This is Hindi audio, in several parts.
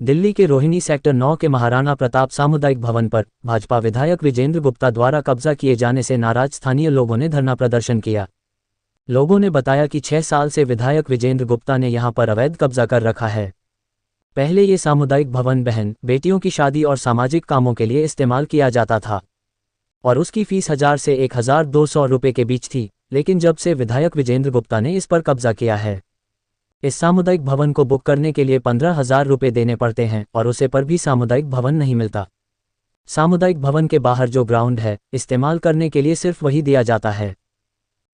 दिल्ली के रोहिणी सेक्टर 9 के महाराणा प्रताप सामुदायिक भवन पर भाजपा विधायक विजेंद्र गुप्ता द्वारा कब्जा किए जाने से नाराज स्थानीय लोगों ने धरना प्रदर्शन किया। लोगों ने बताया कि 6 साल से विधायक विजेंद्र गुप्ता ने यहां पर अवैध कब्जा कर रखा है। पहले ये सामुदायिक भवन बहन बेटियों की शादी और सामाजिक कामों के लिए इस्तेमाल किया जाता था और उसकी फीस 1000 से 1200 रुपये के बीच थी, लेकिन जब से विधायक विजेंद्र गुप्ता ने इस पर कब्जा किया है, इस सामुदायिक भवन को बुक करने के लिए 15,000 रुपये देने पड़ते हैं और उसे पर भी सामुदायिक भवन नहीं मिलता। सामुदायिक भवन के बाहर जो ग्राउंड है, इस्तेमाल करने के लिए सिर्फ वही दिया जाता है।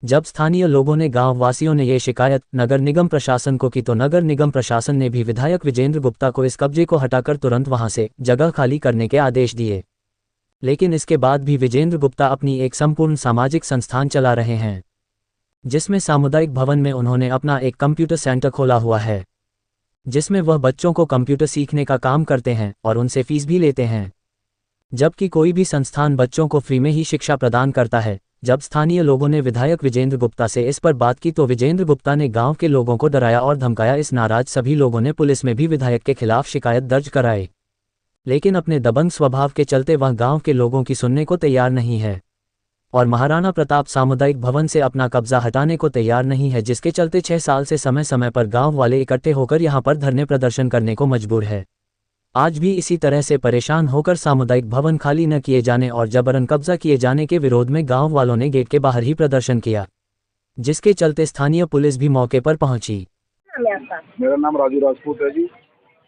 जब स्थानीय लोगों ने, गांव वासियों ने ये शिकायत नगर निगम प्रशासन को की तो नगर निगम प्रशासन ने भी विधायक विजेंद्र गुप्ता को इस कब्जे को हटाकर तुरंत वहां से जगह खाली करने के आदेश दिए। लेकिन इसके बाद भी विजेंद्र गुप्ता अपनी एक संपूर्ण सामाजिक संस्थान चला रहे हैं, जिसमें सामुदायिक भवन में उन्होंने अपना एक कंप्यूटर सेंटर खोला हुआ है, जिसमें वह बच्चों को कंप्यूटर सीखने का काम करते हैं और उनसे फीस भी लेते हैं, जबकि कोई भी संस्थान बच्चों को फ्री में ही शिक्षा प्रदान करता है। जब स्थानीय लोगों ने विधायक विजेंद्र गुप्ता से इस पर बात की तो विजेंद्र गुप्ता ने गांव के लोगों को डराया और धमकाया। इस नाराज सभी लोगों ने पुलिस में भी विधायक के खिलाफ शिकायत दर्ज कराई, लेकिन अपने दबंग स्वभाव के चलते वह गांव के लोगों की सुनने को तैयार नहीं है और महाराणा प्रताप सामुदायिक भवन से अपना कब्जा हटाने को तैयार नहीं है, जिसके चलते 6 साल से समय समय पर गांव वाले इकट्ठे होकर यहां पर धरने प्रदर्शन करने को मजबूर है। आज भी इसी तरह से परेशान होकर सामुदायिक भवन खाली न किए जाने और जबरन कब्जा किए जाने के विरोध में गांव वालों ने गेट के बाहर ही प्रदर्शन किया, जिसके चलते स्थानीय पुलिस भी मौके पर पहुंची। मेरा नाम राजू राजपूत है जी,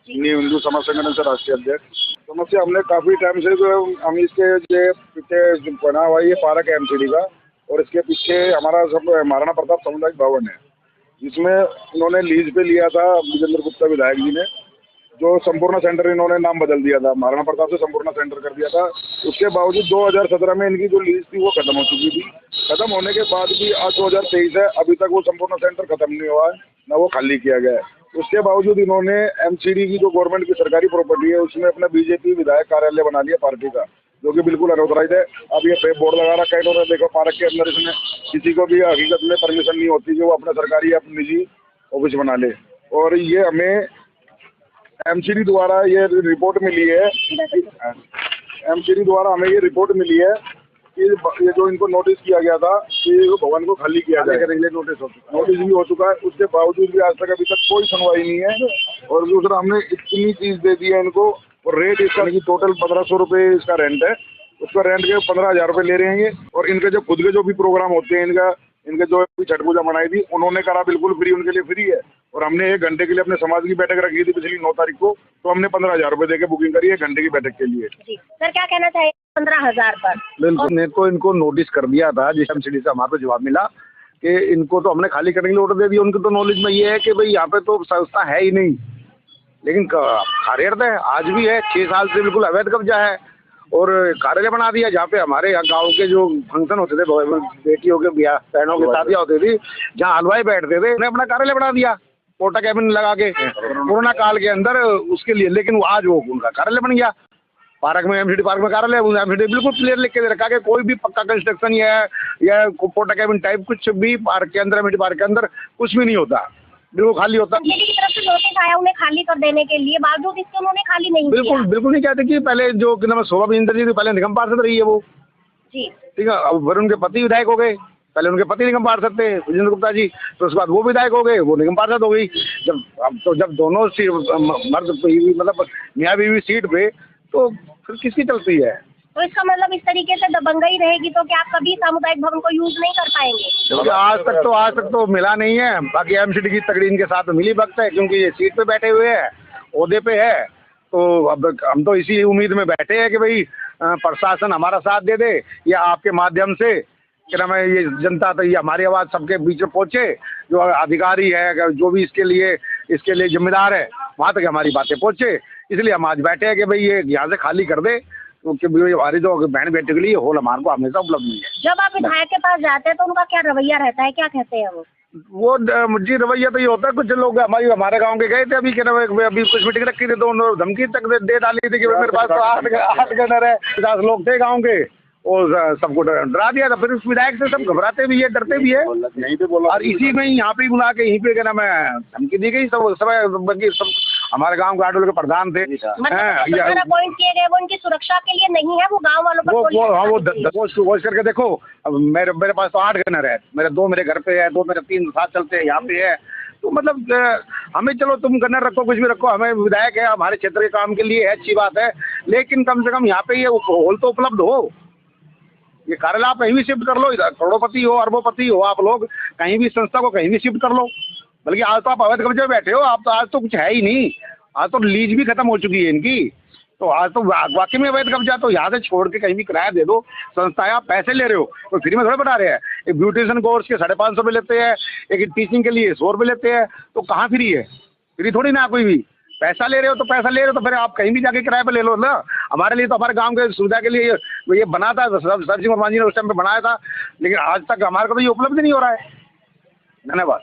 न्यू हिंदू समाज संगठन से राष्ट्रीय अध्यक्ष। समस्या हमने काफी टाइम से हम इसके पीछे बना हुआ ये पार्क है एमसीडी का, और इसके पीछे हमारा सब महाराणा प्रताप सामुदायिक भवन है, जिसमें इन्होंने लीज पे लिया था विजेंद्र गुप्ता विधायक जी ने, जो संपूर्ण सेंटर इन्होंने नाम बदल दिया था, महाराणा प्रताप से संपूर्ण सेंटर कर दिया था। उसके बावजूद 2017 में इनकी जो लीज थी वो खत्म हो चुकी थी। खत्म होने के बाद भी आज 2023 है, अभी तक वो संपूर्ण सेंटर खत्म नहीं हुआ है, न वो खाली किया गया है। उसके बावजूद इन्होंने एमसीडी की जो गवर्नमेंट की सरकारी प्रॉपर्टी है उसमें अपना बीजेपी विधायक कार्यालय बना लिया पार्टी का, जो कि बिल्कुल अनऑथराइज्ड है। अब ये बोर्ड लगा रखा है इन्होंने, देखो पार्क के अंदर इसमें किसी को भी हकीकत में परमिशन नहीं होती कि वो अपना सरकारी या निजी ऑफिस बना ले। और ये हमें एमसीडी द्वारा ये रिपोर्ट मिली है, एमसीडी द्वारा हमें ये रिपोर्ट मिली है कि ये जो इनको नोटिस किया गया था कि भवन को खाली किया जाएगा, नोटिस भी हो चुका है। उसके बावजूद भी आज तक अभी तक कोई सुनवाई नहीं है। और दूसरा, हमने इतनी चीज दे दी है इनको, और रेट इसका टोटल 1500 रुपये इसका रेंट है, उसका रेंट के 15,000 रुपये ले रहे हैं। और इनके जो खुद के जो भी प्रोग्राम होते हैं, इनके जो भी छठ पूजा मनाई थी उन्होंने करा बिल्कुल फ्री, उनके लिए फ्री है। और हमने 1 घंटे के लिए अपने समाज की बैठक रखी थी पिछली 9 तारीख को, तो हमने 15,000 रुपये देके बुकिंग करी है 1 घंटे की बैठक के लिए। सर क्या कहना चाहिए 15,000 पर? बिल्कुल, ने तो इनको नोटिस कर दिया था, जिस एमसीडी से हमारे जवाब मिला कि इनको तो हमने खाली करने के लिए ऑर्डर दे दिया। उनके तो नॉलेज में ये है कि भाई यहाँ पे तो संस्था है ही नहीं, लेकिन कार्यरत है, आज भी है। 6 साल से बिल्कुल अवैध कब्जा है और कार्यालय बना दिया, जहाँ पे हमारे यहाँ गाँव के जो फंक्शन होते थे, बेटियों के ब्याह, बहनों की शादियाँ होती थी, जहाँ हलवाई बैठते थे, उन्हें अपना कार्यालय बना दिया पोर्टा कैबिन लगा के कोरोना काल के अंदर उसके लिए। लेकिन आज वो उनका कार्यालय बन गया, पार्क में, एमसीडी पार्क में कार्यालय। एमसीडी बिल्कुल क्लियर लिख के रखा कि कोई भी पक्का कंस्ट्रक्शन या पोर्टा कैबिन टाइप कुछ भी पार्क के अंदर, एमसीडी पार्क के अंदर कुछ भी नहीं होता, बिल्कुल खाली होता। की तरफ से नोटिस आया उन्हें खाली कर देने के लिए, बावजूद इसके उन्होंने खाली नहीं किया। बिल्कुल नहीं कहते कि पहले जो शोभा विजेंद्र जी थी, पहले निगम पार्षद रही है वो जी, ठीक है। अब फिर उनके पति विधायक हो गए, पहले उनके पति निगम पार्षद थे विजेंद्र गुप्ता जी, तो उसके बाद वो विधायक हो गए, वो निगम पार्षद हो गई। जब दोनों मर्द मतलब मियाँ बीवी सीट पे, तो फिर किसकी चलती है? तो इसका मतलब इस तरीके से दबंगई रहेगी तो क्या आप कभी सामुदायिक भवन को यूज नहीं कर पाएंगे? आज तक तो मिला नहीं है। बाकी एमसीडी की तगड़ी इनके साथ मिली भगत है, क्योंकि ये सीट पे बैठे हुए हैं, ओहदे पे है। तो अब हम तो इसी उम्मीद में बैठे हैं कि भाई प्रशासन हमारा साथ दे दे, या आपके माध्यम से कि ना मैं ये जनता तक ये हमारी आवाज़ सबके बीच में पहुँचे, जो अधिकारी है, जो भी इसके लिए जिम्मेदार है, वहाँ तक हमारी बातें पहुँचे। इसलिए हम आज बैठे हैं कि भाई ये यहाँ से खाली कर दे, क्योंकि हमारी जो बहन बेटी के लिए हॉल हमारे को हमेशा उपलब्ध नहीं है। जब आप विधायक के पास जाते हैं तो उनका क्या रवैया रहता है, क्या कहते हैं वो? जी रवैया तो ये होता है, कुछ लोग हमारे गांव के गए थे अभी, क्या अभी कुछ मीटिंग रखी थी तो उन्होंने धमकी तक दे डाली थी कि मेरे पास तो 8 गनर है, 50 लोग थे गाँव के, और सबको डरा दिया था। फिर उस विधायक से सब घबराते भी है, डरते भी है, यहीं पे बोला। और इसी में यहाँ पे बुला के यहीं पे क्या नाम है धमकी दी गई। सब हमारे गांव गार्डोल के प्रधान थे। मतलब अपॉइंट किए गए वो उनकी सुरक्षा के लिए नहीं है, वो गांव वालों पर वो करके देखो। अब मेरे पास तो 8 गनर है, दो मेरे घर पे है, 2 मेरे 3 साथ चलते हैं यहाँ पे है। तो मतलब हमें, चलो तुम गन्नर रखो, कुछ भी रखो, हमें विधायक है, हमारे क्षेत्र के काम के लिए है, अच्छी बात है, लेकिन कम से कम यहाँ पे ये होल तो उपलब्ध हो। ये कार्यालय आप कहीं भी शिफ्ट कर लो, करोड़पति हो, अरबोपति हो, आप लोग कहीं भी संस्था को कहीं भी शिफ्ट कर लो। बल्कि आज तो आप अवैध कब्जे में बैठे हो, आप तो आज तो कुछ है ही नहीं, आज तो लीज भी खत्म हो चुकी है इनकी। तो आज तो वाकई में अवैध कब्जा, तो यहाँ से छोड़ के कहीं भी किराया दे दो। संस्थाएं आप पैसे ले रहे हो, तो फ्री में थोड़े बता रहे हैं। एक ब्यूटिशियन कोर्स के 550 रुपये लेते हैं, एक टीचिंग के लिए 100 रुपये लेते हैं, तो कहाँ फ्री है? फ्री थोड़ी ना कोई भी। पैसा ले रहे हो तो पैसा ले रहे हो, तो फिर आप कहीं भी जाके किराए पे ले लो ना। हमारे लिए तो, हमारे गांव के सुविधा के लिए ये बना था, सर जी वर्मा जी ने उस टाइम पे बनाया था, लेकिन आज तक हमारे को तो ये उपलब्ध नहीं हो रहा है। धन्यवाद।